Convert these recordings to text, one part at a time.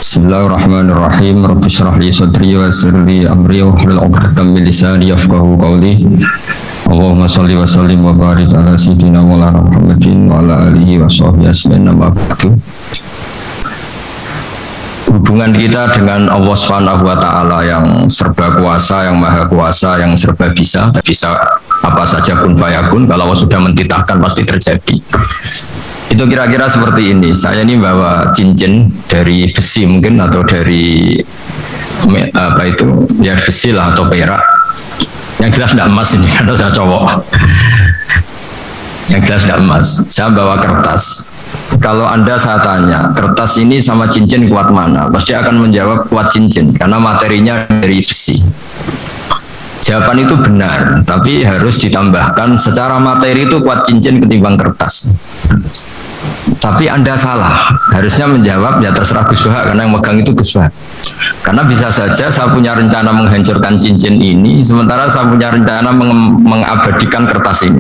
Bismillahirrahmanirrahim. Rabbi shrah li sadri wa yassir li amri wahlul 'uqdatam min lisani yafqahu qawli. Allahumma shalli wa sallim wa barik ala sayyidina Maulana Muhammadin wa ala alihi wa sahbihi ajmain. Hubungan kita dengan Allah Subhanahu wa taala yang serba kuasa, yang maha kuasa, yang serba bisa apa saja kun fayakun. Kalau Allah sudah mentitahkan pasti terjadi. Itu kira-kira seperti ini. Saya ini bawa cincin dari besi mungkin atau dari apa itu ya besi lah atau perak. Yang jelas tidak emas ini karena saya cowok. Yang jelas tidak emas. Saya bawa kertas. Kalau Anda saya tanya, kertas ini sama cincin kuat mana? Pasti akan menjawab kuat cincin karena materinya dari besi. Jawaban itu benar, tapi harus ditambahkan secara materi itu kuat cincin ketimbang kertas. Tapi Anda salah, harusnya menjawab ya terserah Gus Wahab karena yang megang itu Gus Wahab. Karena bisa saja saya punya rencana menghancurkan cincin ini, sementara saya punya rencana mengabadikan kertas ini.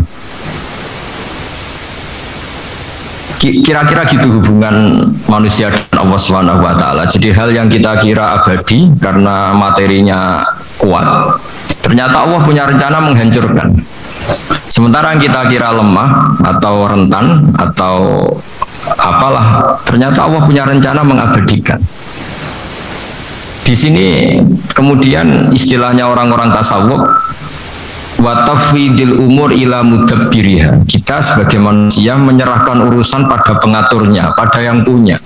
Kira-kira gitu hubungan manusia dan Allah Subhanahu wa taala. Jadi hal yang kita kira abadi karena materinya kuat, ternyata Allah punya rencana menghancurkan. Sementara yang kita kira lemah atau rentan atau apalah, ternyata Allah punya rencana mengabadikan. Di sini kemudian istilahnya orang-orang tasawuf wa tafwidil umur ila mudabbiriha. Kita sebagai manusia menyerahkan urusan pada pengaturnya, pada yang punya.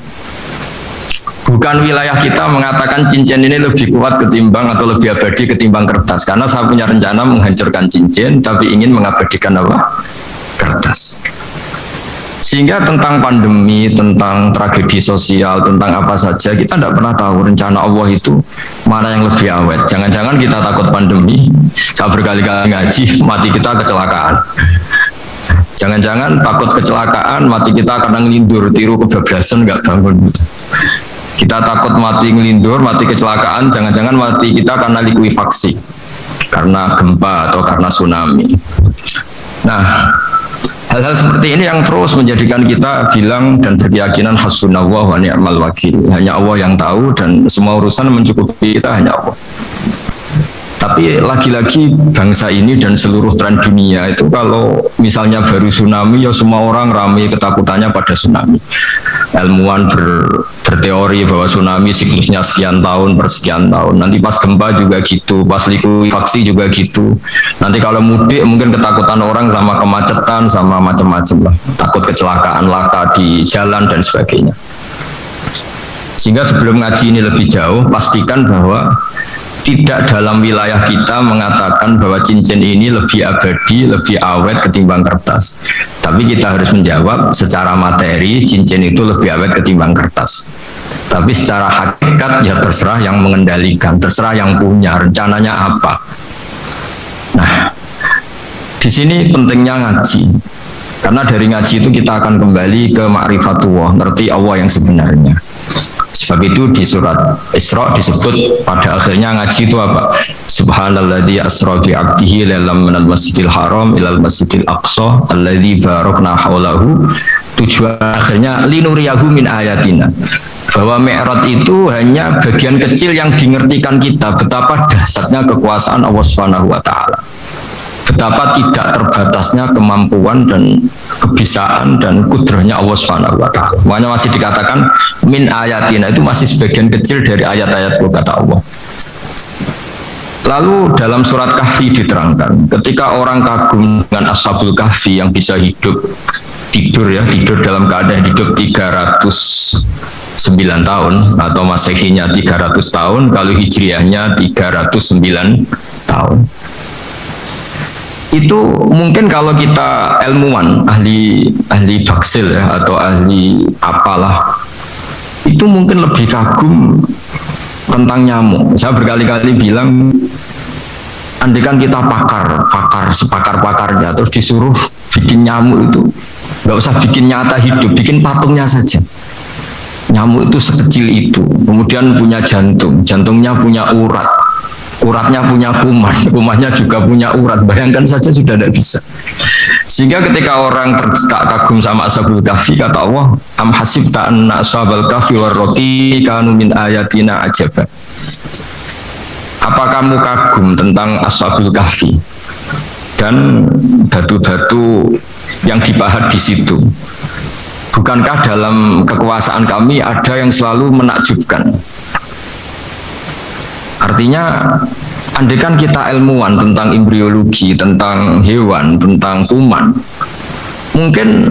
Bukan wilayah kita mengatakan cincin ini lebih kuat ketimbang atau lebih abadi ketimbang kertas. Karena saya punya rencana menghancurkan cincin, tapi ingin mengabadikan apa? Kertas. Sehingga tentang pandemi, tentang tragedi sosial, tentang apa saja, kita tidak pernah tahu rencana Allah itu mana yang lebih awet. Jangan-jangan kita takut pandemi, saya berkali-kali ngaji, mati kita kecelakaan. Jangan-jangan takut kecelakaan, mati kita karena ngelindur, tiru kebablasan, nggak bangun. Kita takut mati ngelindur, mati kecelakaan, jangan-jangan mati kita karena likuifaksi, karena gempa atau karena tsunami. Nah, hal-hal seperti ini yang terus menjadikan kita bilang dan berkeyakinan hasbunallah wa ni'mal wakil. Hanya Allah yang tahu dan semua urusan mencukupi kita hanya Allah. Tapi lagi-lagi bangsa ini dan seluruh tren dunia itu kalau misalnya baru tsunami ya semua orang ramai ketakutannya pada tsunami. Ilmuwan berteori bahwa tsunami siklusnya sekian tahun per sekian tahun. Nanti pas gempa juga gitu, pas likuifaksi juga gitu. Nanti kalau mudik mungkin ketakutan orang sama kemacetan sama macam-macam lah. Takut kecelakaan laka di jalan dan sebagainya. Sehingga sebelum ngaji ini lebih jauh, pastikan bahwa tidak dalam wilayah kita mengatakan bahwa cincin ini lebih abadi, lebih awet ketimbang kertas. Tapi kita harus menjawab secara materi cincin itu lebih awet ketimbang kertas. Tapi secara hakikat ya terserah yang mengendalikan, terserah yang punya rencananya apa. Nah, di sini pentingnya ngaji. Karena dari ngaji itu kita akan kembali ke ma'rifatullah, ngerti Allah yang sebenarnya. Sebab itu di surat Isra disebut pada akhirnya ngaji itu apa? Subhanalladzi asra bi 'abdihi lailan minal masjidil haram ilal masjidil aqsa alladzi barakna haulahu. Tujuan akhirnya linuriyahu min ayatina. Bahwa Mi'raj itu hanya bagian kecil yang dingertikan kita betapa dahsyatnya kekuasaan Allah Subhanahu wa taala. Betapa tidak terbatasnya kemampuan dan kebisaan dan kudrahnya Allah Subhanahu wa taala. Makanya masih dikatakan min ayatina, itu masih sebagian kecil dari ayat-ayat kata Allah. Lalu dalam surat Kahfi diterangkan, ketika orang kagum dengan Ashabul Kahfi yang bisa tidur dalam keadaan hidup 309 tahun atau Masehinya 300 tahun, kalau Hijriahnya 309 tahun. Itu mungkin kalau kita ilmuwan, ahli baksil ya, atau ahli apalah, itu mungkin lebih kagum tentang nyamuk. Saya berkali-kali bilang, andaikan kita sepakar-pakarnya, terus disuruh bikin nyamuk itu, nggak usah bikin nyata hidup, bikin patungnya saja. Nyamuk itu sekecil itu, kemudian punya jantung, jantungnya punya urat. Uratnya punya kuman, kumannya juga punya urat. Bayangkan saja sudah tidak bisa. Sehingga ketika orang tak kagum sama Ashabul Kahfi, kata Allah, am hasibta anna ashabal kahfi warraqi kanu min ayatina ajaba. Apa kamu kagum tentang Ashabul Kahfi dan batu-batu yang dipahat di situ? Bukankah dalam kekuasaan kami ada yang selalu menakjubkan? Artinya, andaikan kita ilmuwan tentang embriologi, tentang hewan, tentang kuman, mungkin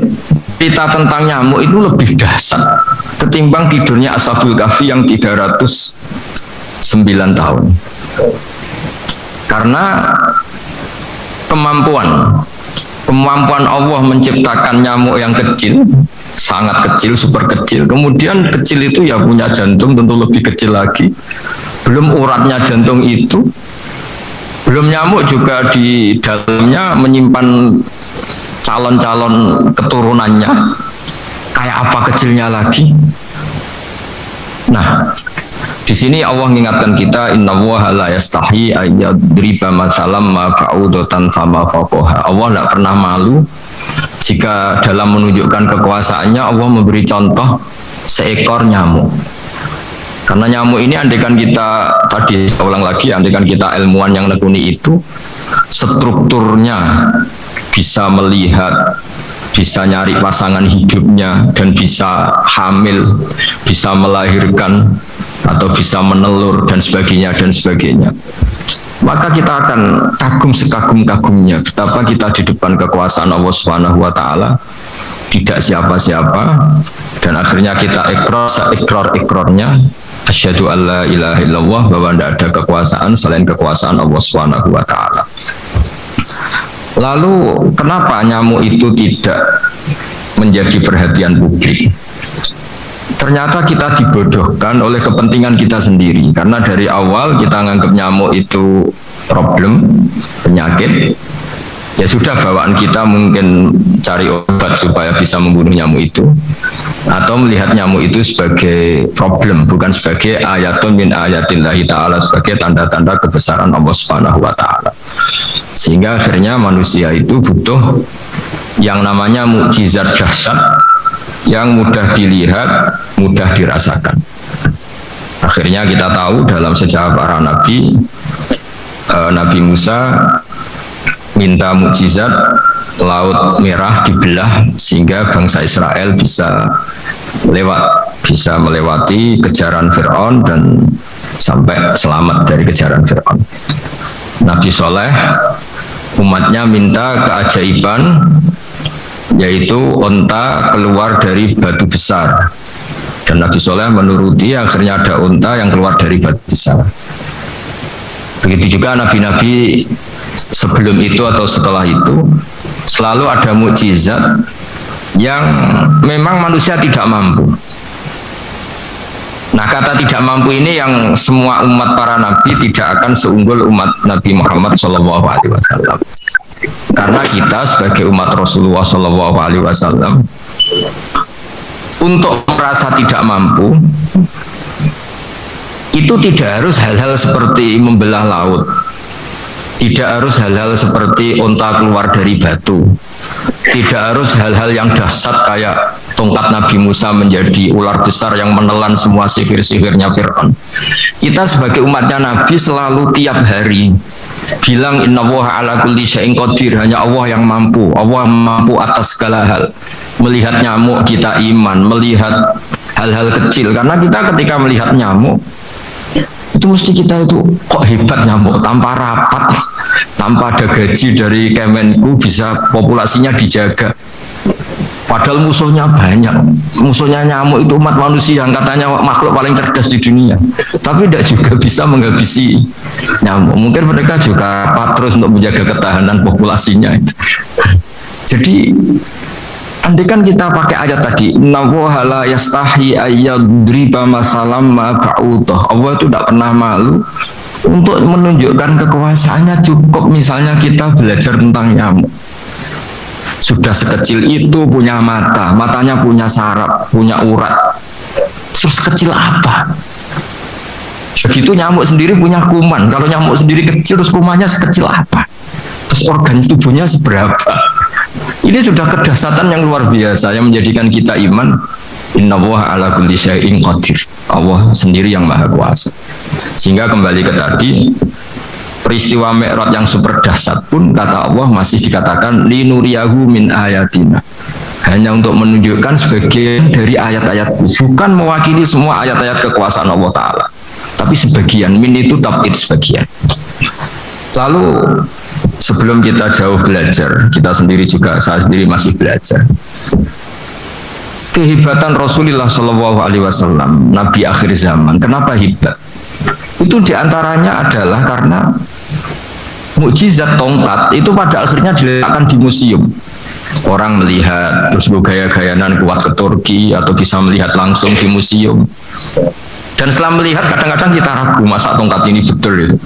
kita tentang nyamuk itu lebih dahsyat ketimbang tidurnya Ashabul Kahfi yang 309 tahun. Karena kemampuan Allah menciptakan nyamuk yang kecil, sangat kecil, super kecil. Kemudian kecil itu ya punya jantung tentu lebih kecil lagi. Belum uratnya jantung itu, belum nyamuk juga di dalamnya menyimpan calon-calon keturunannya. Kayak apa kecilnya lagi? Nah, di sini Allah mengingatkan kita, innallaha la yastahi ayyadriba matsalam ma ba'udatan fama fawqaha. Allah tidak pernah malu jika dalam menunjukkan kekuasaannya Allah memberi contoh seekor nyamuk. Karena nyamuk ini andaikan kita, tadi saya ulang lagi, andaikan kita ilmuwan yang nekuni itu, strukturnya bisa melihat, bisa nyari pasangan hidupnya, dan bisa hamil, bisa melahirkan, atau bisa menelur, dan sebagainya, maka kita akan kagum sekagum-kagumnya betapa kita di depan kekuasaan Allah Subhanahu wa Ta'ala tidak siapa-siapa, dan akhirnya kita ikrar-ikrarnya asyhadu alla ilaha illallah, bahwa tidak ada kekuasaan selain kekuasaan Allah Subhanahu wa Ta'ala. Lalu kenapa nyamuk itu tidak menjadi perhatian publik? Ternyata kita dibodohkan oleh kepentingan kita sendiri, karena dari awal kita menganggap nyamuk itu problem, penyakit. Ya sudah, bawaan kita mungkin cari obat supaya bisa membunuh nyamuk itu, atau melihat nyamuk itu sebagai problem, bukan sebagai ayatun min ayatillahi ta'ala, sebagai tanda-tanda kebesaran Allah Subhanahu wa Ta'ala. Sehingga akhirnya manusia itu butuh yang namanya mukjizat dahsyat yang mudah dilihat, mudah dirasakan. Akhirnya kita tahu dalam sejarah para nabi, Nabi Musa minta mukjizat Laut Merah dibelah sehingga bangsa Israel bisa melewati kejaran Fir'aun dan sampai selamat dari kejaran Fir'aun. Nabi Soleh umatnya minta keajaiban, yaitu onta keluar dari batu besar, dan Nabi Soleh menuruti, akhirnya ada onta yang keluar dari batu besar. Begitu juga nabi-nabi sebelum itu atau setelah itu selalu ada mukjizat yang memang manusia tidak mampu. Nah, kata tidak mampu ini yang semua umat para nabi tidak akan seunggul umat Nabi Muhammad SAW. Karena kita sebagai umat Rasulullah SAW untuk merasa tidak mampu itu tidak harus hal-hal seperti membelah laut, tidak harus hal-hal seperti onta keluar dari batu, tidak harus hal-hal yang dahsyat kayak tongkat Nabi Musa menjadi ular besar yang menelan semua sihir-sihirnya Fir'aun. Kita sebagai umatnya Nabi selalu tiap hari bilang innallaha ala kulli syai'in qadir, hanya Allah yang mampu, Allah mampu atas segala hal. Melihat nyamuk kita iman, melihat hal-hal kecil, karena kita ketika melihat nyamuk itu mesti kita itu kok hebat nyamuk, tanpa rapat, tanpa ada gaji dari Kemenku bisa populasinya dijaga, padahal musuhnya banyak. Musuhnya nyamuk itu umat manusia yang katanya makhluk paling cerdas di dunia, tapi tidak juga bisa menghabisi nyamuk. Mungkin mereka juga rapat terus untuk menjaga ketahanan populasinya. Jadi andaikan kita pakai ayat tadi, innallaha la yastahi ayyadriba masalam ma ba'udah, Allah itu tidak pernah malu untuk menunjukkan kekuasaannya. Cukup misalnya kita belajar tentang nyamuk, sudah sekecil itu punya mata, matanya punya saraf, punya urat, terus kecil apa? Begitu nyamuk sendiri punya kuman, kalau nyamuk sendiri kecil terus kumannya sekecil apa? Terus organ tubuhnya seberapa? Ini sudah kedahsyatan yang luar biasa yang menjadikan kita iman. Innallaha ala kulli syai'in qadir. Allah sendiri yang maha kuasa. Sehingga kembali ke tadi, peristiwa Mi'raj yang super dahsyat pun kata Allah masih dikatakan linuriyahu min ayatina, hanya untuk menunjukkan sebagian dari ayat-ayat, bukan mewakili semua ayat-ayat kekuasaan Allah Ta'ala, tapi sebagian. Min itu tab'id, sebagian. Lalu sebelum kita jauh belajar, kita sendiri juga, saya sendiri masih belajar kehebatan Rasulullah Shallallahu Alaihi Wasallam, Nabi akhir zaman. Kenapa hebat? Itu diantaranya adalah karena mukjizat tongkat itu pada akhirnya diletakkan di museum. Orang melihat terus gaya-gayanan kuat ke Turki atau bisa melihat langsung di museum. Dan setelah melihat kadang-kadang kita ragu masa tongkat ini betul itu.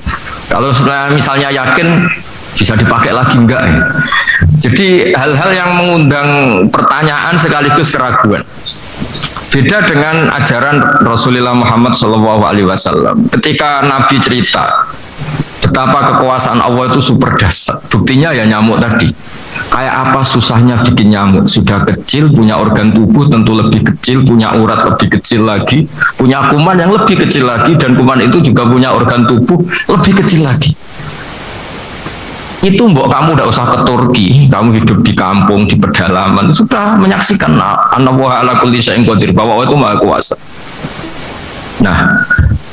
Kalau setelah misalnya yakin bisa dipakai lagi enggak ya? Jadi hal-hal yang mengundang pertanyaan sekaligus keraguan. Beda dengan ajaran Rasulullah Muhammad SAW. Ketika Nabi cerita betapa kekuasaan Allah itu super dahsyat, buktinya ya nyamuk tadi. Kayak apa susahnya bikin nyamuk? Sudah kecil, punya organ tubuh tentu lebih kecil, punya urat lebih kecil lagi, punya kuman yang lebih kecil lagi, dan kuman itu juga punya organ tubuh lebih kecil lagi. Itu mbok kamu tidak usah ke Turki, kamu hidup di kampung, di pedalaman, sudah menyaksikan Anallaha ala kulli syai'in qadir, bahwa Allah itu maha kuasa. Nah,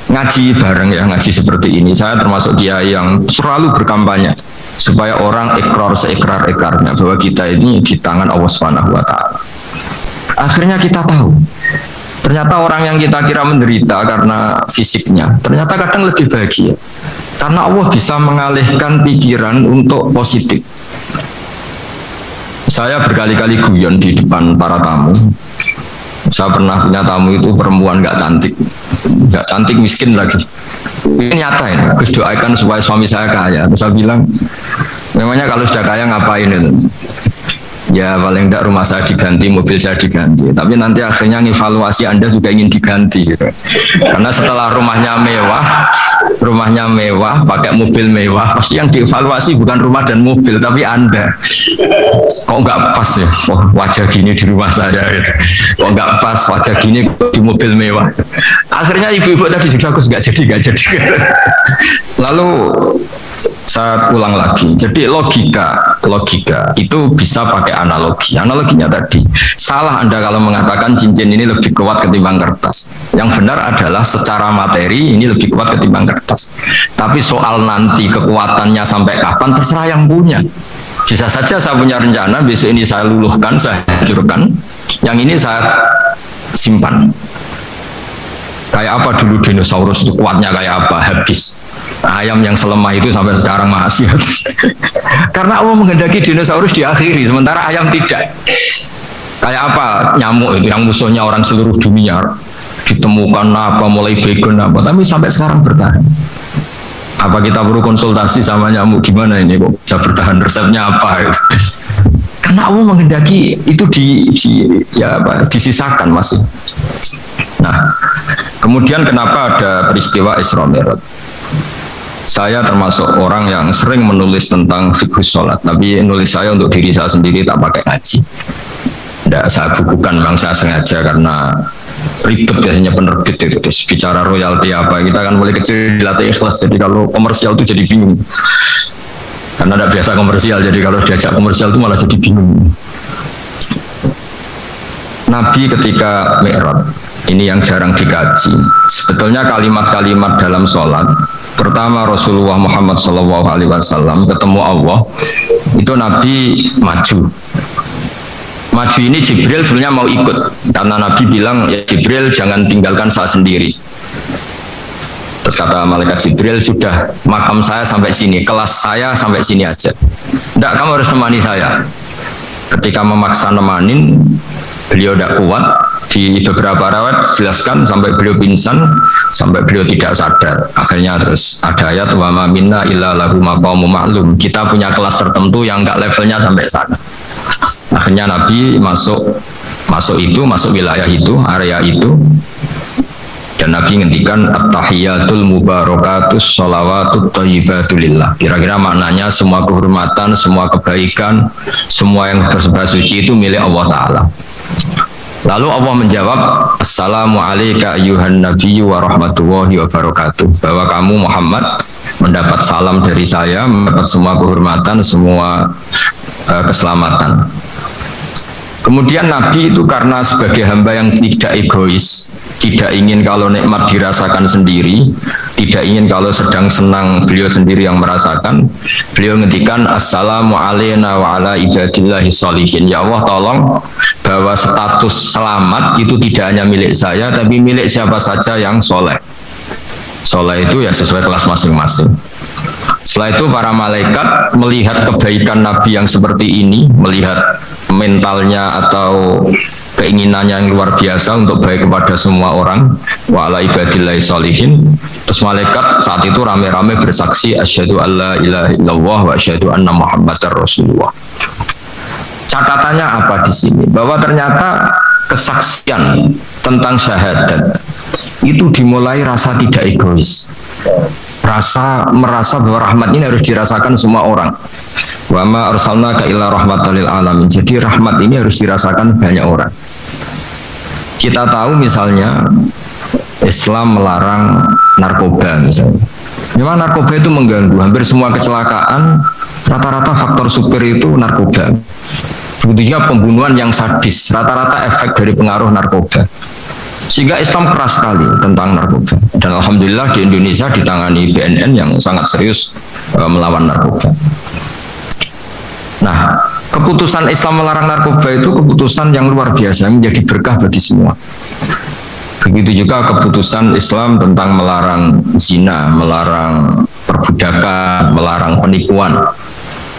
ngaji bareng ya, ngaji seperti ini. Saya termasuk kiai yang selalu berkampanye supaya orang ikrar seikrar-ikrarnya bahwa kita ini di tangan Allah Subhanahu wa Ta'ala. Akhirnya kita tahu, ternyata orang yang kita kira menderita karena fisiknya, ternyata kadang lebih bahagia. Karena Allah bisa mengalihkan pikiran untuk positif. Saya berkali-kali guyon di depan para tamu. Saya pernah punya tamu itu perempuan nggak cantik miskin lagi. Ini nyata ya, Gus doakan supaya suami saya kaya. Terus saya bilang, memangnya kalau sudah kaya ngapain itu? Ya paling tidak rumah saya diganti, mobil saya diganti. Tapi nanti akhirnya evaluasi Anda juga ingin diganti gitu. Karena setelah rumahnya mewah, pakai mobil mewah, pasti yang dievaluasi bukan rumah dan mobil, tapi Anda. Kok nggak pas ya? Oh, wajah gini di rumah saya gitu. Kok nggak pas wajah gini di mobil mewah. Akhirnya ibu-ibu tadi sudah nggak jadi. Lalu saya ulang lagi. Jadi logika itu bisa pakai analogi. Analoginya tadi, salah Anda kalau mengatakan cincin ini lebih kuat ketimbang kertas. Yang benar adalah secara materi ini lebih kuat ketimbang kertas. Tapi soal nanti kekuatannya sampai kapan terserah yang punya. Bisa saja saya punya rencana besok ini saya luluhkan, saya hancurkan. Yang ini saya simpan. Kayak apa dulu dinosaurus itu kuatnya kayak apa? Habis. Ayam yang selemah itu sampai sekarang masih. Karena Allah menghendaki dinosaurus diakhiri, sementara ayam tidak. Kayak apa nyamuk itu yang musuhnya orang seluruh dunia, ditemukan apa, mulai begon apa, tapi sampai sekarang bertahan. Apa kita perlu konsultasi sama nyamuk gimana ini kok bisa bertahan, resepnya apa? Karena Allah menghendaki itu disisakan masih. Nah, kemudian kenapa ada peristiwa Isra Mi'raj? Saya termasuk orang yang sering menulis tentang fikih sholat, tapi nulis saya untuk diri saya sendiri, tak pakai ngaji. Tidak saya bukukan, memang saya sengaja karena ribet biasanya penerbit itu. Bicara royalti apa, kita kan mulai kecil dilatih ikhlas, jadi kalau komersial itu jadi bingung. Karena tidak biasa komersial, jadi kalau diajak komersial itu malah jadi bingung. Nabi ketika Mi'raj, ini yang jarang dikaji. Sebetulnya kalimat-kalimat dalam sholat, pertama Rasulullah Muhammad SAW ketemu Allah, itu Nabi maju. Maju ini Jibril sebenarnya mau ikut, karena Nabi bilang, ya Jibril jangan tinggalkan saya sendiri. Terus kata malaikat Jibril, sudah makam saya sampai sini, kelas saya sampai sini aja. Tidak, kamu harus temani saya. Ketika memaksa nemanin, beliau tidak kuat. Di beberapa rawat jelaskan sampai beliau pingsan, sampai beliau tidak sadar. Akhirnya terus ada ayat wa ma minna illa lahu maqamun ma'lum. Kita punya kelas tertentu yang enggak levelnya sampai sana. Akhirnya Nabi masuk wilayah itu, area itu. Dan Nabi ngendikan at-tahiyatul mubarakatus sholawatut thayyibatulillah. Kira-kira maknanya semua kehormatan, semua kebaikan, semua yang bersembah suci itu milik Allah Ta'ala. Lalu Allah menjawab, Assalamu alayka ayyuhan nabiyyu wa rahmatullahi wa barakatuh. Bahwa kamu Muhammad mendapat salam dari saya, mendapat semua kehormatan, semua keselamatan. Kemudian Nabi itu karena sebagai hamba yang tidak egois, tidak ingin kalau nikmat dirasakan sendiri, tidak ingin kalau sedang senang beliau sendiri yang merasakan, beliau ngendikan Assalamu alayna wa ala ibadillahi sholihin. Ya Allah, tolong bahwa status selamat itu tidak hanya milik saya, tapi milik siapa saja yang soleh. Soleh itu ya sesuai kelas masing-masing. Setelah itu para malaikat melihat kebaikan Nabi yang seperti ini, melihat mentalnya atau keinginannya yang luar biasa untuk baik kepada semua orang, wa ala ibadillahi sholihin. Terus malaikat saat itu rame-rame bersaksi asyhadu alla ilaha illallah wa asyhadu anna muhammadar rasulullah. Catatannya apa di sini? Bahwa ternyata kesaksian tentang syahadat itu dimulai rasa tidak egois. Merasa bahwa rahmat ini harus dirasakan semua orang. Wa ma arsalnaka illa rahmatan lil alamin. Jadi rahmat ini harus dirasakan banyak orang. Kita tahu misalnya Islam melarang narkoba misalnya. Memang narkoba itu mengganggu. Hampir semua kecelakaan rata-rata faktor supir itu narkoba. Begitu juga pembunuhan yang sadis, rata-rata efek dari pengaruh narkoba. Sehingga Islam keras sekali tentang narkoba. Dan alhamdulillah di Indonesia ditangani BNN yang sangat serius melawan narkoba. Nah, keputusan Islam melarang narkoba itu keputusan yang luar biasa, menjadi berkah bagi semua. Begitu juga keputusan Islam tentang melarang zina, melarang perbudakan, melarang penipuan.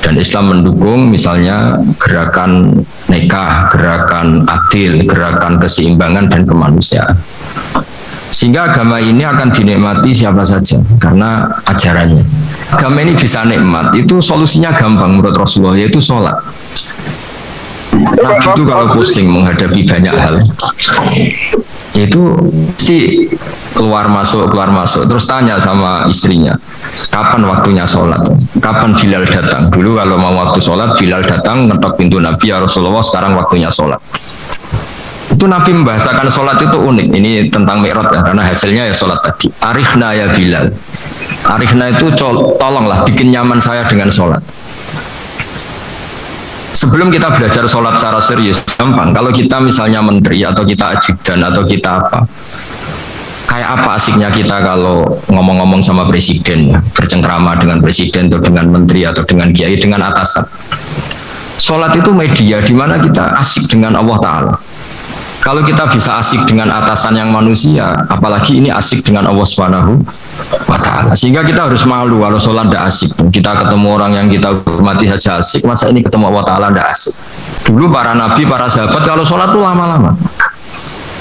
Dan Islam mendukung misalnya gerakan nikah, gerakan adil, gerakan keseimbangan dan kemanusiaan. Sehingga agama ini akan dinikmati siapa saja karena ajarannya. Agama ini bisa nikmat, itu solusinya gampang menurut Rasulullah, yaitu sholat. Nabi itu kalau pusing menghadapi banyak hal, itu mesti keluar masuk, terus tanya sama istrinya, kapan waktunya sholat, kapan Bilal datang. Dulu kalau mau waktu sholat, Bilal datang ngetok pintu Nabi, ya Rasulullah sekarang waktunya sholat. Itu Nabi membahasakan sholat itu unik. Ini tentang Mi'raj ya, karena hasilnya ya sholat tadi. Arifna ya Bilal. Arifna itu tolonglah bikin nyaman saya dengan sholat. Sebelum kita belajar sholat secara serius, gampang. Kalau kita misalnya menteri atau kita ajudan atau kita apa, kayak apa asiknya kita kalau ngomong-ngomong sama presiden, bercengkrama dengan presiden atau dengan menteri atau dengan kiai, dengan atasan. Sholat itu media di mana kita asik dengan Allah Ta'ala. Kalau kita bisa asik dengan atasan yang manusia, apalagi ini asik dengan Allah Subhanahu wa Ta'ala. Sehingga kita harus malu kalau sholat tidak asik. Kita ketemu orang yang kita hormati saja asik, masa ini ketemu Allah Ta'ala tidak asik. Dulu para nabi, para sahabat kalau sholat itu lama-lama.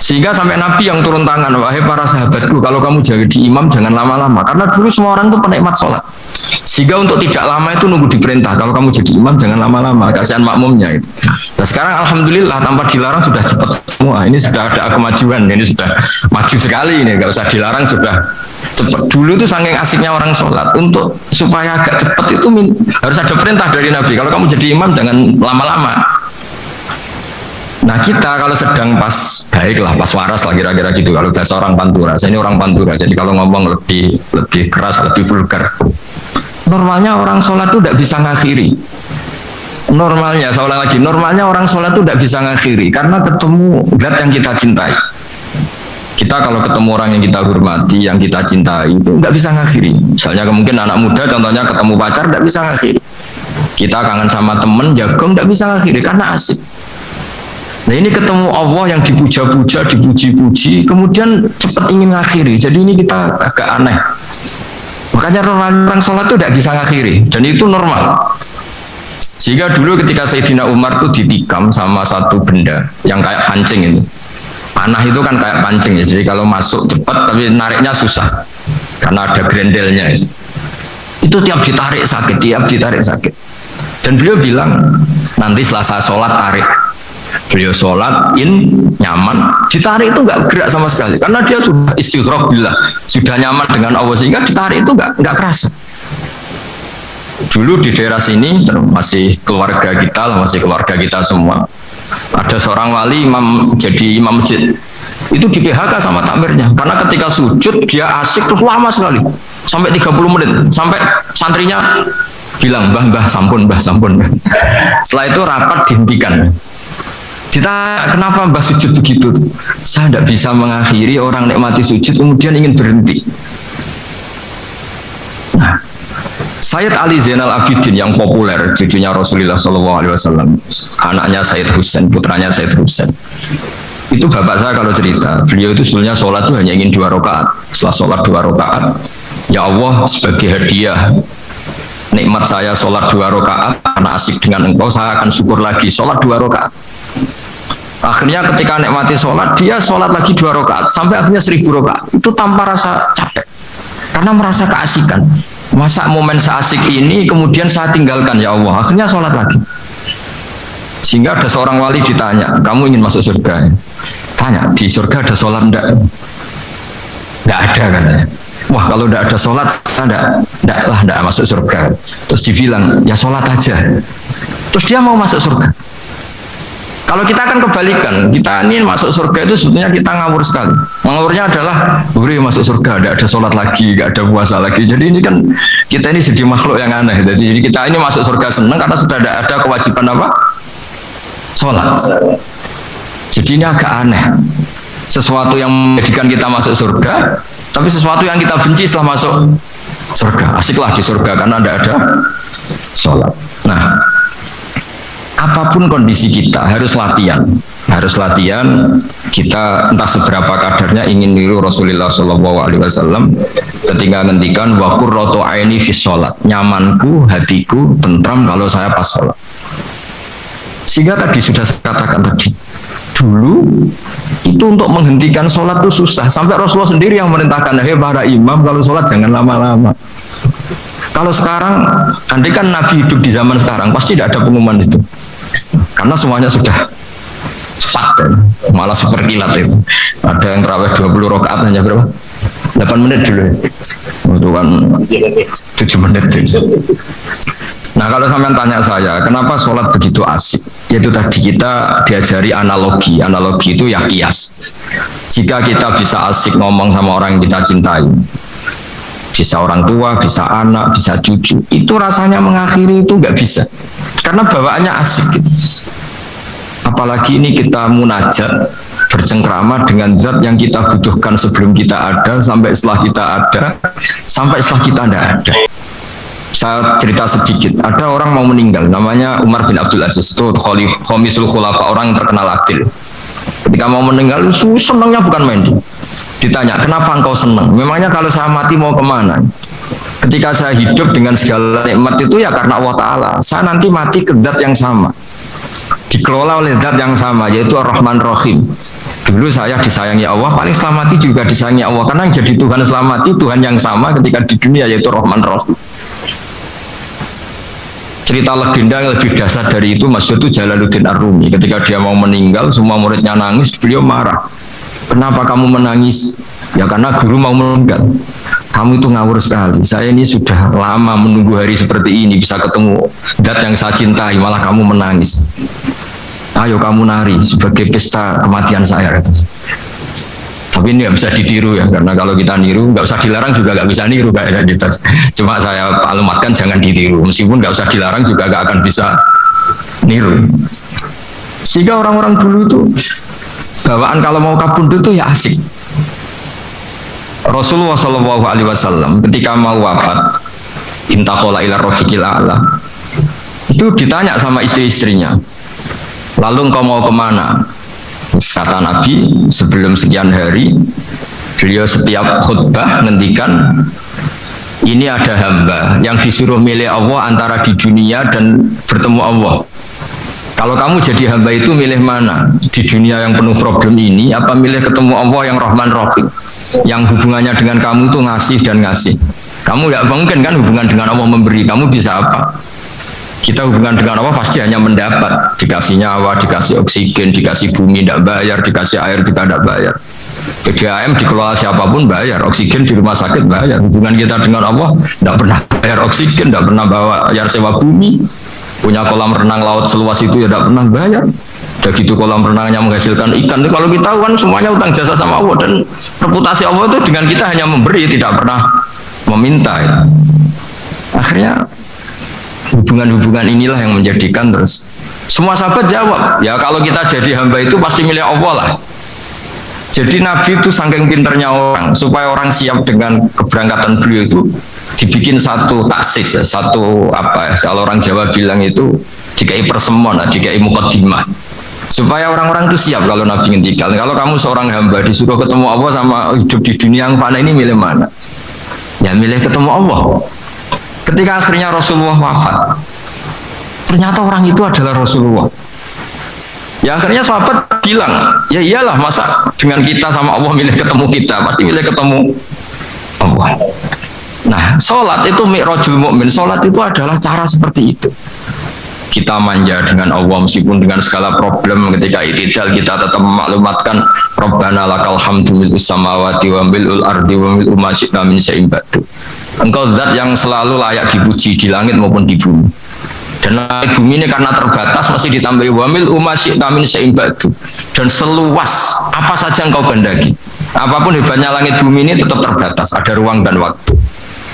Sehingga sampai Nabi yang turun tangan, wahai para sahabatku, kalau kamu jadi imam jangan lama-lama. Karena dulu semua orang itu penikmat sholat. Sehingga untuk tidak lama itu nunggu diperintah. Kalau kamu jadi imam jangan lama-lama, kasihan makmumnya itu. Nah sekarang alhamdulillah tanpa dilarang sudah cepat semua. Ini sudah ada kemajuan, ini sudah maju sekali ini. Gak usah dilarang sudah cepat. Dulu itu saking asiknya orang sholat. Untuk supaya agak cepat itu harus ada perintah dari Nabi. Kalau kamu jadi imam jangan lama-lama. Nah kita kalau sedang pas baik lah, pas waras lah kira-kira gitu. Kalau bahasa orang Pantura, saya ini orang Pantura, jadi kalau ngomong lebih keras, lebih vulgar. Normalnya orang sholat itu tidak bisa ngakhiri. Normalnya, saya ulang lagi, normalnya orang sholat itu tidak bisa ngakhiri karena ketemu zat yang kita cintai. Kita kalau ketemu orang yang kita hormati, yang kita cintai itu tidak bisa ngakhiri. Misalnya mungkin anak muda, contohnya ketemu pacar tidak bisa ngakhiri. Kita kangen sama temen, jagung tidak bisa ngakhiri karena asik. Nah ini ketemu Allah yang dipuja-puja, dipuji-puji, kemudian cepat ingin ngakhiri. Jadi ini kita agak aneh. Makanya orang sholat itu tidak bisa ngakhiri, dan itu normal. Sehingga dulu ketika Sayyidina Umar itu ditikam sama satu benda yang kayak pancing ini. Panah itu kan kayak pancing ya, jadi kalau masuk cepat tapi nariknya susah karena ada grendelnya. Itu tiap ditarik sakit. Dan beliau bilang, nanti setelah saya sholat tarik. Beliau sholat nyaman, ditarik itu nggak gerak sama sekali karena dia sudah istighraq billah, sudah nyaman dengan Allah sehingga ditarik itu nggak kerasa. Dulu di daerah sini masih keluarga kita semua. Ada seorang wali jadi imam masjid. Itu di PHK sama takmirnya karena ketika sujud dia asik terus lama sekali sampai 30 menit sampai santrinya bilang mbah sampun. Setelah itu rapat dihentikan. Kita kenapa mbah sujud begitu? Saya tidak bisa mengakhiri orang nikmati sujud kemudian ingin berhenti. Nah, Sayyid Ali Zainal Abidin yang populer cucunya Rasulullah SAW, anaknya Sayyid Husain, putranya Sayyid Husain. Itu bapak saya kalau cerita, beliau itu sebetulnya sholat itu hanya ingin 2 rakaat. Setelah sholat 2 rakaat, ya Allah sebagai hadiah nikmat saya sholat 2 rakaat karena asik dengan engkau, saya akan syukur lagi sholat 2 rakaat. Akhirnya ketika nikmati sholat, dia sholat lagi 2 rakaat sampai akhirnya 1000 rakaat. Itu tanpa rasa capek karena merasa keasikan. Masa momen seasik ini kemudian saya tinggalkan, ya Allah. Akhirnya sholat lagi. Sehingga ada seorang wali ditanya, kamu ingin masuk surga? Tanya, di surga ada sholat enggak? Enggak ada katanya. Wah, kalau enggak ada sholat, saya enggak masuk surga. Terus dibilang, ya sholat aja. Terus dia mau masuk surga. Kalau kita akan kebalikan, kita ini masuk surga itu sebetulnya kita ngawur sekali. Ngawurnya adalah, masuk surga, enggak ada sholat lagi, enggak ada puasa lagi. Jadi ini kan, kita ini jadi makhluk yang aneh. Jadi kita ini masuk surga senang karena sudah ada kewajiban apa? Sholat. Jadi ini agak aneh. Sesuatu yang menjadikan kita masuk surga, tapi sesuatu yang kita benci setelah masuk surga. Asiklah di surga karena tidak ada sholat. Nah, apapun kondisi kita harus latihan. Kita entah seberapa kadarnya ingin niru Rasulullah SAW ketika ngendikan wa qurratu aini fi sholat, nyamanku hatiku tentram kalau saya pas sholat. Sehingga tadi sudah saya katakan tadi, dulu itu untuk menghentikan sholat itu susah, sampai Rasulullah sendiri yang merintahkan, hei para imam kalau sholat jangan lama-lama. Kalau sekarang, andai kan Nabi hidup di zaman sekarang, pasti tidak ada pengumuman itu, karena semuanya sudah cepat ya. Malah super kilat itu. Ada yang terawih 20 rakaat hanya berapa? 8 menit dulu, itu kan 7 menit itu. Nah, kalau sampean tanya saya, kenapa sholat begitu asik? Yaitu tadi kita diajari analogi itu ya kias. Jika kita bisa asik ngomong sama orang yang kita cintai, bisa orang tua, bisa anak, bisa cucu, itu rasanya mengakhiri itu nggak bisa, karena bawaannya asik gitu. Apalagi ini kita munajat, bercengkrama dengan zat yang kita butuhkan sebelum kita ada, sampai setelah kita ada, sampai setelah kita tidak ada. Saya cerita sedikit, ada orang mau meninggal, namanya Umar bin Abdul Aziz, itu khamisul khulafa, orang yang terkenal adil. Ketika mau meninggal, senangnya bukan main. Ditanya, kenapa engkau senang? Memangnya kalau saya mati mau kemana? Ketika saya hidup dengan segala nikmat itu ya karena Allah Ta'ala. Saya nanti mati ke zat yang sama, dikelola oleh zat yang sama, yaitu Ar-Rahman Rahim. Dulu saya disayangi Allah, paling selamati juga disayangi Allah, karena yang jadi Tuhan selamati Tuhan yang sama ketika di dunia, yaitu Rahman Rahim. Cerita legenda yang lebih dasar dari itu masyhur itu Jalaluddin Ar-Rumi. Ketika dia mau meninggal, semua muridnya nangis, beliau marah. Kenapa kamu menangis? Ya karena guru mau meninggal. Kamu itu ngawur sekali. Saya ini sudah lama menunggu hari seperti ini, bisa ketemu zat yang saya cintai, malah kamu menangis. Ayo kamu nari sebagai pesta kematian saya. Tapi ini nggak bisa ditiru ya, karena kalau kita niru, nggak usah dilarang juga nggak bisa niru kayak gitu. Cuma saya maklumatkan jangan ditiru, meskipun nggak usah dilarang juga nggak akan bisa niru. Sehingga orang-orang dulu itu bawaan kalau mau kabundut itu ya asik. Rasulullah SAW ketika mau wafat, intaqala ila rafiqil a'la, itu ditanya sama istri-istrinya, lalu engkau mau kemana? Kata Nabi, sebelum sekian hari beliau setiap khutbah ngendikan, ini ada hamba yang disuruh milih Allah antara di dunia dan bertemu Allah. Kalau kamu jadi hamba itu milih mana? Di dunia yang penuh problem ini, apa milih ketemu Allah yang Rahman Rahim, yang hubungannya dengan kamu itu ngasih dan ngasih? Kamu nggak mungkin kan hubungan dengan Allah memberi, kamu bisa apa? Kita hubungan dengan Allah pasti hanya mendapat, dikasih nyawa, dikasih oksigen, dikasih bumi tidak bayar, dikasih air juga tidak bayar. PDAM dikelola siapapun bayar, oksigen di rumah sakit bayar. Hubungan kita dengan Allah tidak pernah bayar oksigen, tidak pernah bayar sewa bumi. Punya kolam renang laut seluas itu ya tidak pernah bayar. Udah gitu kolam renangnya menghasilkan ikan. Kalau kita tahu kan semuanya utang jasa sama Allah, dan reputasi Allah itu dengan kita hanya memberi, tidak pernah meminta. Akhirnya hubungan-hubungan inilah yang menjadikan terus semua sahabat jawab, ya kalau kita jadi hamba itu pasti milik Allah lah. Jadi Nabi itu saking pinternya orang, supaya orang siap dengan keberangkatan beliau itu dibikin satu taksis, satu apa ya, kalau orang Jawa bilang itu dikai persemon, dikai mukaddimah, supaya orang-orang itu siap kalau Nabi ngendikan, kalau kamu seorang hamba disuruh ketemu Allah sama hidup di dunia yang fana ini, milih mana? Ya milih ketemu Allah. Ketika akhirnya Rasulullah wafat, ternyata orang itu adalah Rasulullah. Ya akhirnya sahabat bilang, ya iyalah, masa dengan kita sama Allah milih ketemu kita, pasti milih ketemu Allah. Nah, sholat itu mi'rajul mu'min, sholat itu adalah cara seperti itu. Kita manja dengan Allah meskipun dengan segala problem, ketika i'tidal kita tetap memaklumatkan Rabbana lakal hamdu mil'us samawati wa mil'ul ardi wa mil'u ma syi'ta min syai'in ba'du. Engkau zat yang selalu layak dipuji di langit maupun di bumi. Dan langit bumi ini karena terbatas masih ditambahi wa mil'u ma syi'ta min syai'in ba'du. Dan seluas apa saja engkau kehendaki. Apapun hebatnya langit bumi ini tetap terbatas, ada ruang dan waktu.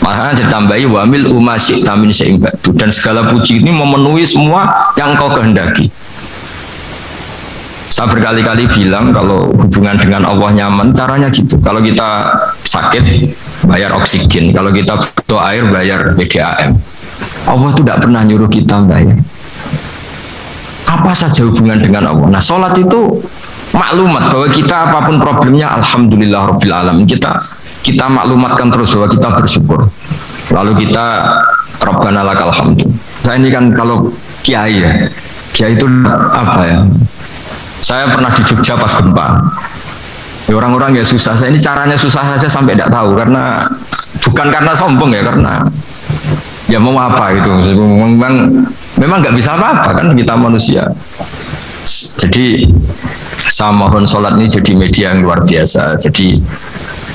Maka ditambahi wa mil'u ma syi'ta min syai'in ba'du, dan segala puji ini memenuhi semua yang engkau kehendaki. Saya berkali-kali bilang kalau hubungan dengan Allah nyaman, caranya gitu. Kalau kita sakit, bayar oksigen. Kalau kita butuh air, bayar PDAM. Allah itu tidak pernah nyuruh kita bayar. Apa saja hubungan dengan Allah. Nah, sholat itu maklumat bahwa kita apapun problemnya, alhamdulillah rabbil alamin. Kita maklumatkan terus bahwa kita bersyukur. Lalu kita Rabbana lakal hamdu. Saya ini kan kalau kiai ya, kiai itu apa ya? Saya pernah di Jogja pas gempa. Ya, orang-orang ya susah. Saya ini caranya susah saja sampai tidak tahu, karena bukan karena sombong ya, karena ya mau apa gitu. Memang nggak bisa apa-apa kan, kita manusia. Jadi saya mohon sholat ini jadi media yang luar biasa. Jadi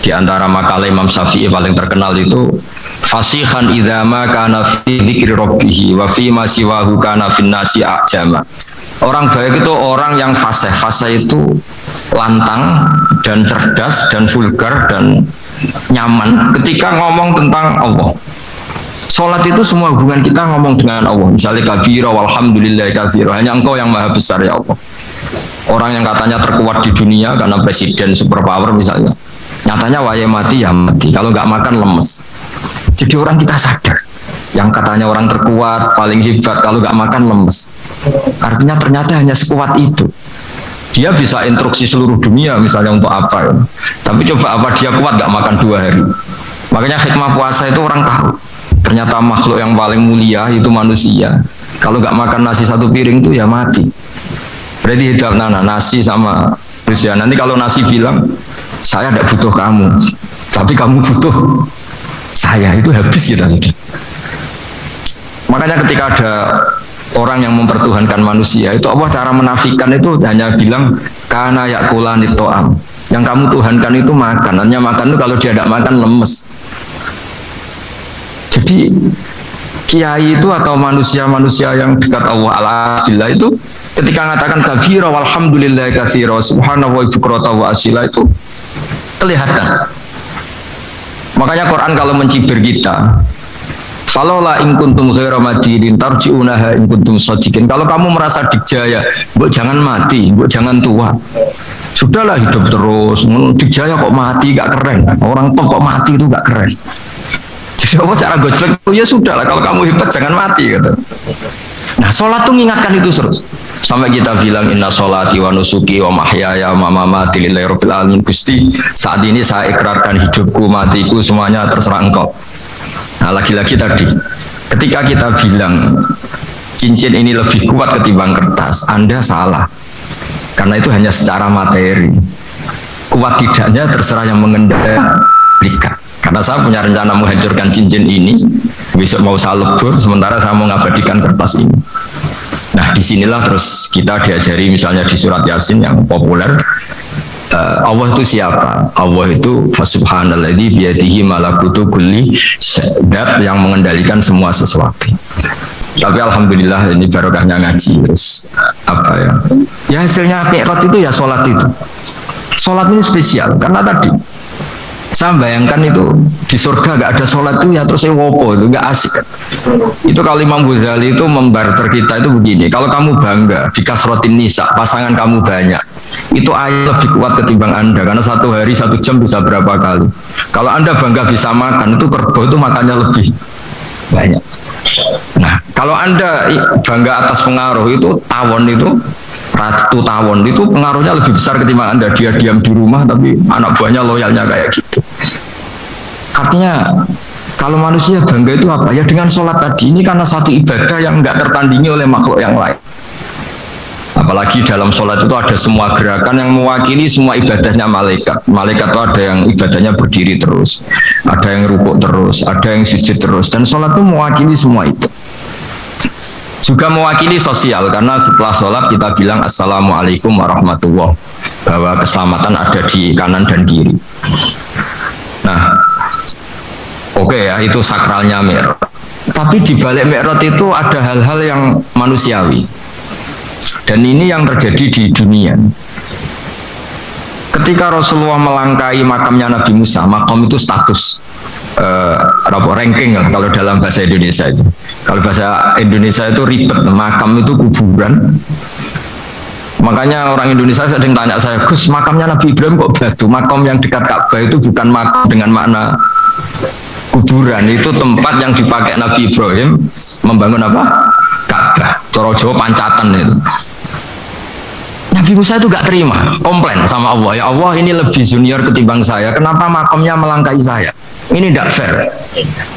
di antara makalah Imam Syafi'i paling terkenal itu fasihan idama kana fi dzikri rabbih wa fi ma siwahu kana fin nasi ajama. Orang baik itu orang yang fasih. Fasih itu lantang dan cerdas dan vulgar dan nyaman ketika ngomong tentang Allah. Sholat itu semua hubungan kita ngomong dengan Allah. Misalnya kabira walhamdulillah kabira, hanya engkau yang maha besar ya Allah. Orang yang katanya terkuat di dunia karena presiden superpower misalnya, nyatanya waya mati ya mati, kalau nggak makan lemes. Jadi orang kita sadar, yang katanya orang terkuat paling hebat, kalau nggak makan lemes. Artinya ternyata hanya sekuat itu. Dia bisa instruksi seluruh dunia misalnya untuk apa ya. Tapi coba apa dia kuat nggak makan 2 hari. Makanya hikmah puasa itu orang tahu. Ternyata makhluk yang paling mulia itu manusia. Kalau nggak makan nasi 1 piring itu ya mati. Berarti hidup nasi sama manusia. Nanti kalau nasi bilang saya tidak butuh kamu, tapi kamu butuh saya, itu habis kita sudah. Makanya ketika ada orang yang mempertuhankan manusia, itu Allah cara menafikan itu hanya bilang kana yakulani to'am. Yang kamu tuhankan itu makan. Hanya makan itu kalau dia tidak makan lemes. Jadi kiai itu atau manusia-manusia yang dekat Allah ala itu ketika mengatakan kabira walhamdulillah katsira subhanahu wa bukrata wa asila, itu kelihatan. Makanya Quran kalau mencibir kita, falola in kuntum ghaira madinin tarji'unaha in kuntum shadiqin. Kalau kamu merasa dikjaya, mbok jangan mati, mbok jangan tua. Sudahlah hidup terus. Dikjaya kok mati, gak keren. Orang top kok mati itu gak keren. Jadi apa cara gojlek? Ya sudahlah, kalau kamu hebat jangan mati gitu. Nah, sholat tuh mengingatkan itu terus. Sampai kita bilang inna sholati wa nusuki wa mahyaya wa mamati lillahi rabbil alamin. Gusti, saat ini saya ikrarkan hidupku, matiku semuanya terserah engkau. Nah, lagi-lagi tadi ketika kita bilang cincin ini lebih kuat ketimbang kertas, Anda salah. Karena itu hanya secara materi. Kuat tidaknya terserah yang mengendalikan. Karena saya punya rencana menghancurkan cincin ini, Besok mau saya lebur, sementara saya mau mengabadikan kertas ini. Nah, disinilah terus kita diajari misalnya di surat Yasin yang populer, Allah itu siapa? Allah itu Subhanalladzi biyadihi malakutu kulli syai', yang mengendalikan semua sesuatu. Tapi alhamdulillah ini barokahnya ngaji, terus apa ya? Ya hasilnya Mi'raj itu ya sholat itu. Sholat ini spesial karena tadi saya bayangkan itu di surga gak ada sholat itu ya terus saya wopo itu gak asik. Itu kalau Imam Ghazali itu membarter kita itu begini, kalau kamu bangga di kasrotin nisa, pasangan kamu banyak, itu ayat lebih kuat ketimbang Anda, karena satu hari 1 jam bisa berapa kali. Kalau Anda bangga bisa makan, itu kerbau itu makannya lebih banyak. Nah, kalau Anda bangga atas pengaruh, itu tawon itu Ratu Tawon itu pengaruhnya lebih besar ketimbang Anda. Dia diam di rumah tapi anak buahnya loyalnya kayak gitu. Artinya kalau manusia bangga itu apa? Ya dengan sholat tadi, ini karena satu ibadah yang nggak tertandingi oleh makhluk yang lain. Apalagi dalam sholat itu ada semua gerakan yang mewakili semua ibadahnya malaikat. Malaikat itu ada yang ibadahnya berdiri terus, ada yang rukuk terus, ada yang sujud terus, dan sholat itu mewakili semua itu. Juga mewakili sosial, karena setelah sholat kita bilang Assalamualaikum warahmatullahi wabarakatuh, bahwa keselamatan ada di kanan dan kiri. Nah, oke ya, itu sakralnya Mi'raj. Tapi di balik Mi'raj itu ada hal-hal yang manusiawi, dan ini yang terjadi di dunia. Ketika Rasulullah melangkai makamnya Nabi Musa, makam itu status ranking lah kalau dalam bahasa Indonesia itu. Kalau bahasa Indonesia itu ribet, makam itu kuburan. Makanya orang Indonesia sering tanya saya, Gus, makamnya Nabi Ibrahim kok batu? Makam yang dekat Ka'bah itu bukan makam dengan makna kuburan, itu tempat yang dipakai Nabi Ibrahim membangun apa? Ka'bah. Cara Jawa pancatan itu. Nabi Musa itu gak terima, komplain sama Allah, ya Allah ini lebih junior ketimbang saya, kenapa makamnya melangkai saya? Ini tidak fair.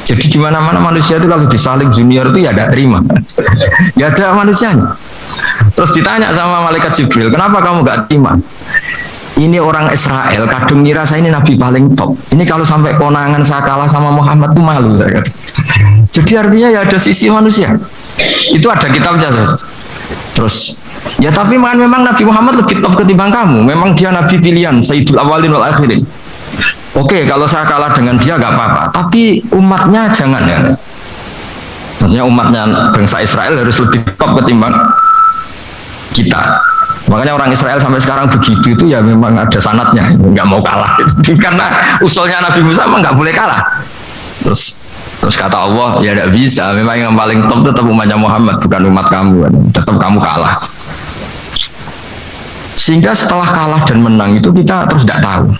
Jadi di mana-mana manusia itu kalau disaling junior itu ya tidak terima. Ya ada manusianya. Terus ditanya sama malaikat Jibril, kenapa kamu gak terima? Ini orang Israel, kadung ngira saya ini nabi paling top. Ini kalau sampai konangan saya kalah sama Muhammad itu malu saya kata. Jadi artinya ya ada sisi manusia. Itu ada kitabnya. Terus ya tapi memang Nabi Muhammad lebih top ketimbang kamu. Memang dia nabi pilihan, Sayyidul Awalin wal Akhirin. Oke, kalau saya kalah dengan dia gak apa-apa, tapi umatnya jangan ya. Maksudnya umatnya bangsa Israel harus lebih top ketimbang kita. Makanya orang Israel sampai sekarang begitu itu ya memang ada sanatnya, nggak mau kalah. Karena usulnya Nabi Musa memang nggak boleh kalah. Terus kata Allah, ya tidak bisa. Memang yang paling top tetap umatnya Muhammad, bukan umat kamu. Tetap kamu kalah. Sehingga setelah kalah dan menang itu kita terus tidak tahu.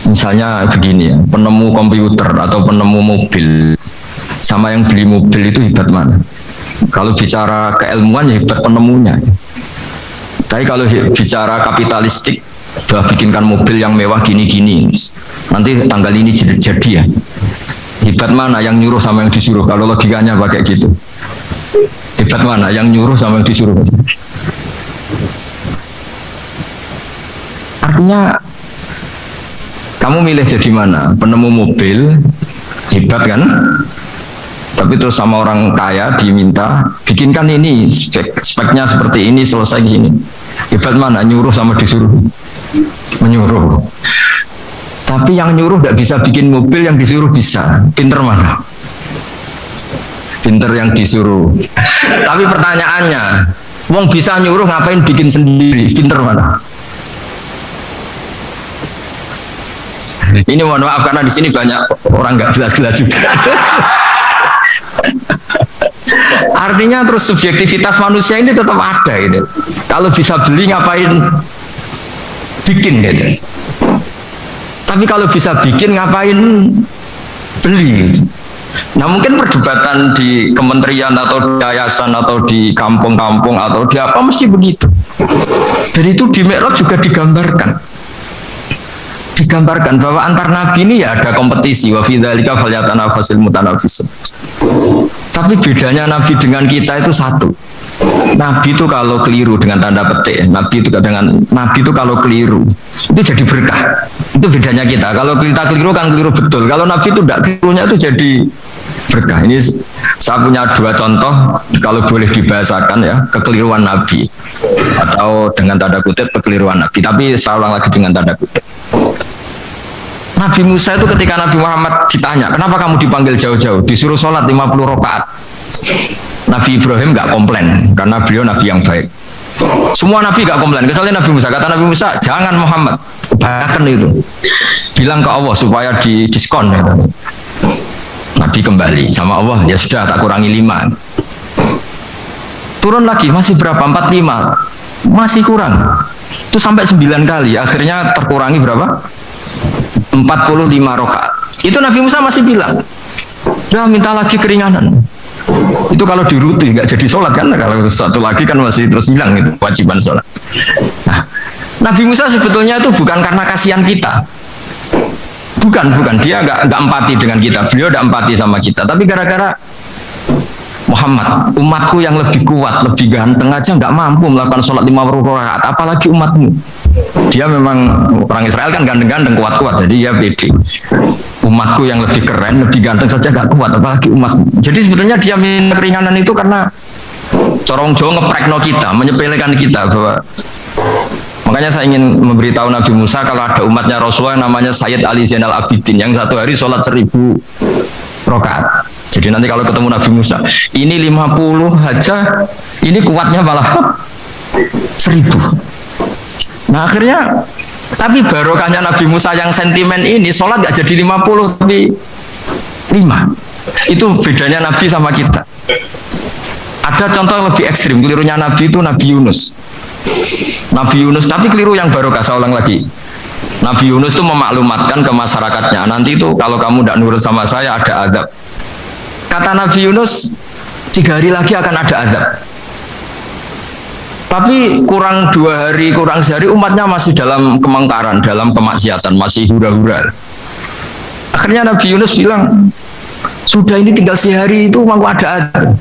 Misalnya begini ya, penemu komputer atau penemu mobil sama yang beli mobil itu hebat mana? Kalau bicara keilmuan ya hebat penemunya. Tapi kalau bicara kapitalistik, sudah bikinkan mobil yang mewah gini-gini, nanti tanggal ini jadi ya. Hebat mana yang nyuruh sama yang disuruh? Kalau logikanya pakai gitu. Hebat mana yang nyuruh sama yang disuruh? Artinya kamu milih jadi mana? Penemu mobil, hebat kan? Tapi terus sama orang kaya diminta, bikinkan ini, speknya seperti ini, selesai gini. Hebat mana? Nyuruh sama disuruh? Menyuruh. Tapi yang nyuruh tidak bisa bikin mobil, yang disuruh bisa. Pinter mana? Pinter yang disuruh. Tapi pertanyaannya, wong bisa nyuruh ngapain bikin sendiri? Pinter mana? Ini mohon maaf karena di sini banyak orang nggak jelas-jelas juga. Artinya terus subjektivitas manusia ini tetap ada gitu. Kalau bisa beli ngapain bikin gitu. Tapi kalau bisa bikin ngapain beli. Nah mungkin perdebatan di kementerian atau di yayasan atau di kampung-kampung atau di apa mesti begitu. Dan itu di Mi'raj juga digambarkan bahwa antar nabi ini ya ada kompetisi, wa fi dzalika falyatanafasil mutanafisun. Tapi bedanya nabi dengan kita itu satu. Nabi itu kalau keliru dengan tanda petik, nabi itu kalau keliru itu jadi berkah. Itu bedanya kita. Kalau kita keliru kan keliru betul. Kalau nabi itu tidak kelirunya itu jadi berkah. Ini saya punya dua contoh kalau boleh dibahasakan ya, kekeliruan Nabi atau dengan tanda kutip kekeliruan Nabi, tapi saya ulang lagi dengan tanda kutip. Nabi Musa itu ketika Nabi Muhammad ditanya, kenapa kamu dipanggil jauh-jauh, disuruh sholat 50 rakaat. Nabi Ibrahim nggak komplain karena beliau Nabi yang baik. Semua Nabi nggak komplain kecuali Nabi Musa. Kata Nabi Musa, jangan Muhammad, bahkan itu bilang ke Allah supaya diskon ya. Nabi kembali sama Allah, ya sudah tak kurangi 5. Turun lagi, masih berapa? 45, masih kurang. Itu sampai 9 kali, akhirnya terkurangi berapa? 45 rakaat. Itu Nabi Musa masih bilang, udah minta lagi keringanan. Itu kalau diruti nggak jadi sholat kan, kalau satu lagi kan masih terus hilang itu kewajiban sholat. Nah, Nabi Musa sebetulnya itu bukan karena kasihan kita, bukan dia nggak empati dengan kita, beliau nggak empati sama kita, tapi gara-gara Muhammad, umatku yang lebih kuat, lebih ganteng aja nggak mampu melakukan sholat 50 rakaat, apalagi umatmu. Dia memang orang Israel kan ganteng-ganteng, kuat-kuat, jadi ya pede. Umatku yang lebih keren, lebih ganteng saja nggak kuat, apalagi umatmu. Jadi sebetulnya dia minta keringanan itu karena corong Jawa ngeprekno kita, menyepelekan kita bahwa. Makanya saya ingin memberitahu Nabi Musa kalau ada umatnya Rasulullah yang namanya Sayyid Ali Zainal Abidin yang satu hari sholat 1000 rakaat. Jadi nanti kalau ketemu Nabi Musa, ini 50 aja, ini kuatnya malah 1000. Nah akhirnya, tapi barokahnya Nabi Musa yang sentimen ini, sholat gak jadi 50 tapi 5. Itu bedanya Nabi sama kita. Ada contoh yang lebih ekstrim, kelirunya Nabi itu Nabi Yunus. Nabi Yunus, tapi keliru yang barokah, saya ulang lagi. Nabi Yunus itu memaklumatkan ke masyarakatnya, nanti itu kalau kamu tidak nurut sama saya ada azab. Kata Nabi Yunus, 3 hari lagi akan ada azab. Tapi kurang 2 hari, kurang sehari umatnya masih dalam kemungkaran, dalam kemaksiatan, masih hura-hura. Akhirnya Nabi Yunus bilang, sudah ini tinggal sehari itu mau ada azab.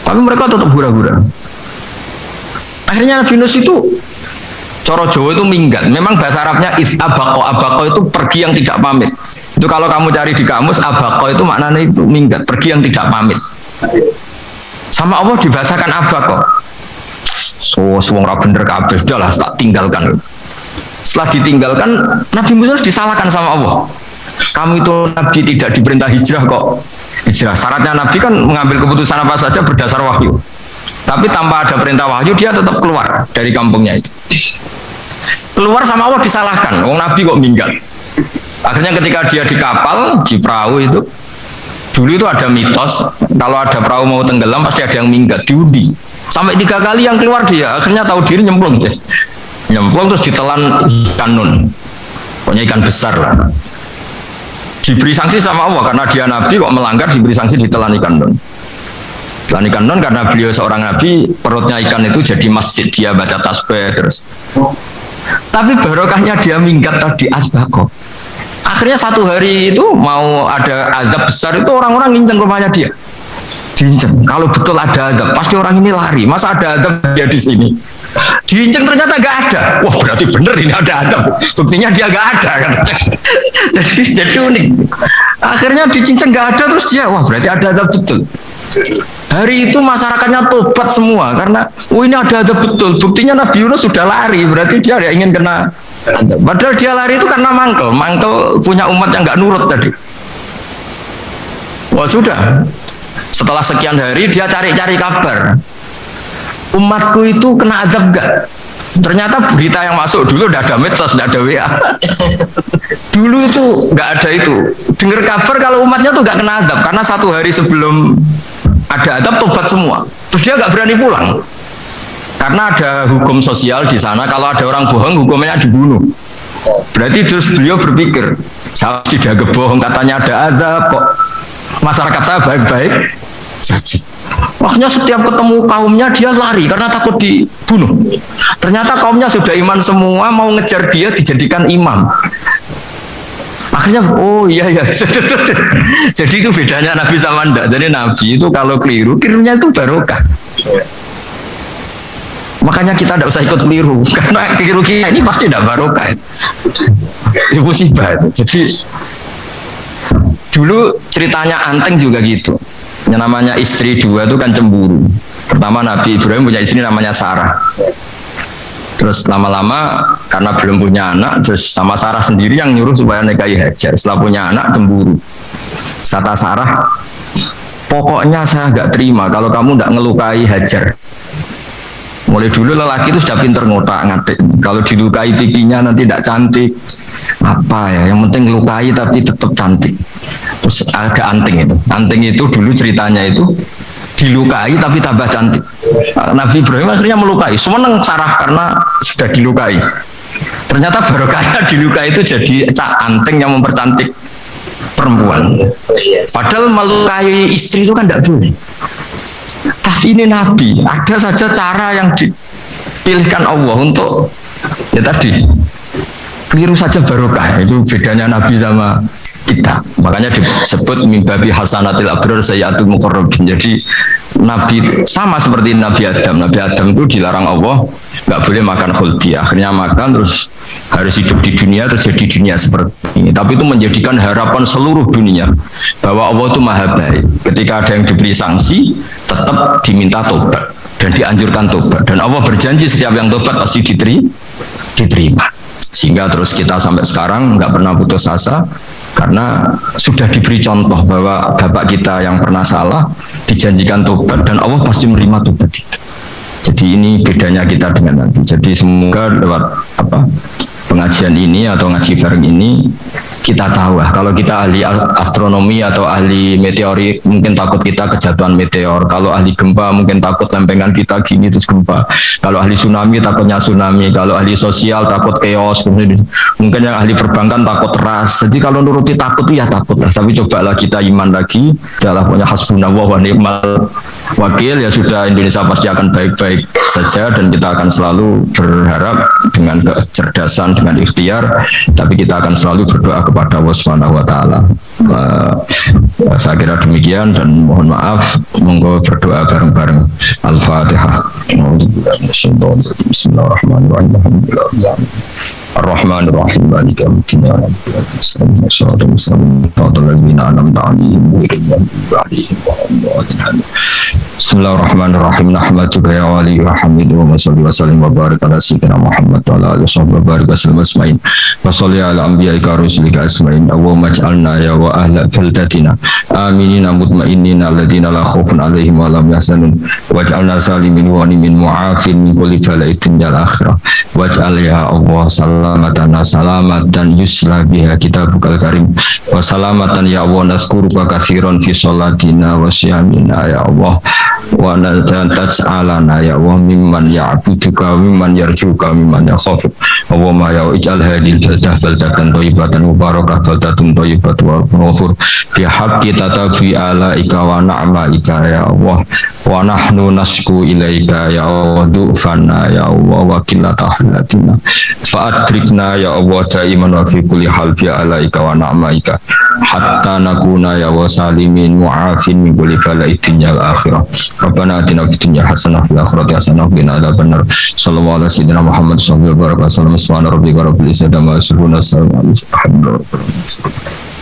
Tapi mereka tetap hura-hura. Akhirnya Nabi Yunus itu coro Jawa itu minggat. Memang bahasa Arabnya abako itu pergi yang tidak pamit. Itu kalau kamu cari di kamus, abako itu maknanya itu minggat, pergi yang tidak pamit. Sama Allah dibahasakan abako. So, semua orang bener kabeh, udahlah tak tinggalkan. Setelah ditinggalkan, Nabi Musa disalahkan sama Allah. Kamu itu Nabi tidak diperintah hijrah kok. Hijrah, syaratnya Nabi kan mengambil keputusan apa saja berdasar wahyu. Tapi tanpa ada perintah wahyu, dia tetap keluar dari kampungnya itu. Keluar sama Allah disalahkan, wong Nabi kok minggat. Akhirnya ketika dia di kapal, di perahu itu, dulu itu ada mitos, kalau ada perahu mau tenggelam pasti ada yang minggat, diundi. Sampai 3 kali yang keluar dia, akhirnya tahu diri nyemplung deh. Nyemplung terus ditelan ikan nun, pokoknya ikan besar lah. Diberi sanksi sama Allah karena dia Nabi kok melanggar, diberi sanksi ditelan ikan nun. Telan ikan nun karena beliau seorang Nabi, perutnya ikan itu jadi masjid, dia baca tasbih terus. Tapi barokahnya dia minggat tadi asbako. Akhirnya 1 hari itu mau ada azab besar itu orang-orang nginceng rumahnya dia. Diinceng. Kalau betul ada azab, pasti orang ini lari. Masa ada azab dia di sini? Diinceng ternyata nggak ada. Wah berarti bener ini ada azab. Buktinya dia nggak ada. jadi unik. Akhirnya dicinceng nggak ada terus dia, wah berarti ada azab betul. Hari itu masyarakatnya tobat semua karena ini ada betul. Buktinya Nabi Yunus sudah lari, berarti dia tidak ingin kena. Padahal dia lari itu karena mangkel punya umat yang nggak nurut tadi. Wah sudah. Setelah sekian hari dia cari-cari kabar. Umatku itu kena azab gak? Ternyata berita yang masuk dulu udah ada medsos, udah ada WA. Dulu itu nggak ada itu. Dengar kabar kalau umatnya tuh nggak kena azab karena 1 hari sebelum ada azab tobat semua. Terus dia nggak berani pulang karena ada hukum sosial di sana. Kalau ada orang bohong hukumnya dibunuh. Berarti terus beliau berpikir, saya tidak bohong katanya ada azab kok. Masyarakat saya baik-baik saja. Makanya setiap ketemu kaumnya dia lari karena takut dibunuh. Ternyata kaumnya sudah iman semua, mau ngejar dia dijadikan imam. Akhirnya oh iya ya. Jadi itu bedanya Nabi sama ndak. Jadi Nabi itu kalau kelirunya itu barokah. Makanya kita tidak usah ikut keliru karena keliru kita ini pasti tidak barokah. Itu musibah itu. Jadi Dulu ceritanya Anteng juga gitu. Yang namanya istri dua itu kan cemburu. Pertama Nabi Ibrahim punya istri namanya Sarah. Terus lama-lama karena belum punya anak, terus sama Sarah sendiri yang nyuruh supaya nikahi Hajar. Setelah punya anak cemburu. Kata Sarah, pokoknya saya nggak terima kalau kamu nggak ngelukai Hajar. Mulai dulu lelaki itu sudah pinter ngotak-ngatik. Kalau dilukai pipinya nanti tidak cantik. Apa ya? Yang penting lukai tapi tetap cantik. Terus ada Anting itu. Anting itu dulu ceritanya itu dilukai tapi tambah cantik. Nabi Ibrahim akhirnya melukai. Seneng Sarah karena sudah dilukai. Ternyata barokahnya dilukai itu jadi Anting yang mempercantik perempuan. Padahal melukai istri itu kan tidak boleh. Tapi ini Nabi, ada saja cara yang dipilihkan Allah untuk ya tadi keliru saja barokah. Itu bedanya Nabi sama kita. Makanya disebut mimbabi hasanatil abrar sayyatul muqarrabin. Jadi Nabi sama seperti Nabi Adam. Nabi Adam itu dilarang Allah nggak boleh makan khuldi. Akhirnya makan terus harus hidup di dunia terus jadi dunia seperti ini. Tapi itu menjadikan harapan seluruh dunia bahwa Allah itu maha baik. Ketika ada yang diberi sanksi tetap diminta tobat dan dianjurkan tobat. Dan Allah berjanji setiap yang tobat pasti diterima. Sehingga terus kita sampai sekarang nggak pernah putus asa karena sudah diberi contoh bahwa bapak kita yang pernah salah dijanjikan tobat dan Allah pasti menerima tobat itu. Jadi ini bedanya kita dengan Nabi. Jadi semoga lewat pengajian ini atau ngaji bareng ini kita tahu lah, kalau kita ahli astronomi atau ahli meteorik mungkin takut kita kejatuhan meteor, kalau ahli gempa mungkin takut lempengan kita gini terus gempa, kalau ahli tsunami takutnya tsunami, kalau ahli sosial takut chaos, mungkin yang ahli perbankan takut ras. Jadi kalau nuruti takut itu ya takut lah, tapi cobalah kita iman lagi, adalah punya hasbunallah wa ni'mal wakil, ya sudah, Indonesia pasti akan baik-baik saja dan kita akan selalu berharap dengan kecerdasan, dengan ikhtiar, tapi kita akan selalu berdoa kepada Allah Subhanahu wa taala. Saya kira demikian dan mohon maaf, monggo berdoa bareng-bareng. Al-Fatihah. Bismillahirrahmanirrahim. Ar-Rahman Ar-Rahim Maliki Yaumiddin ya Rabbil Alamin Shiratal Mustaqim Shiratal ladzina an'amta 'alaihim ghairil maghdubi 'alaihim waladdallin. Bismillahirrahmanirrahim. Nahmaduka ya wali wa hamidu wa salli wa sallim wa barik ala sayyidina Muhammad wa ala alihi wa barik wa sallam asma'in wa salli ala anbiya'ika rusulika asma'in. Allahumma ij'alna ya wa ahla baldatina aminina mutma'innina alladzina la khaufun 'alaihim wa la hum yahzanun waj'alna salimin wa min mu'afin min kulli bala'in dunyal akhirah waj'al ya Allah salamatan yusla biha kitabukal karim wa salamatan ya Allah nazkuruka katsiran fi sholatina wa siyamina ya Allah wa taj'alana ya Allah mimman ya'buduka mimman yarjuka mimman yakhafu Allahumma ya ij'al hadhil baldatan thayyibatan mubarakah baldatun thayyibatun wa ghafur bi haqqi tatabi alaika wa na'maika ya Allah wa nahnu nasku ilaika ya Allah du'fana ya Allah wa qillata halatina fa'adrikna ya Allah daiman wa fi kulli hal bi alaika wa na'maika hatta nakuna ya wa salimin mu'afin min kulli bala'id dunyal akhirah. Rabbana atina fid dunya hasanah fil akhirati hasanah wa qina adzabannar. Sallallahu alaihi wasallam Muhammad sallallahu alaihi wasallam. Subhana rabbika rabbil izzati amma yasifun wa salamun alal mursalin.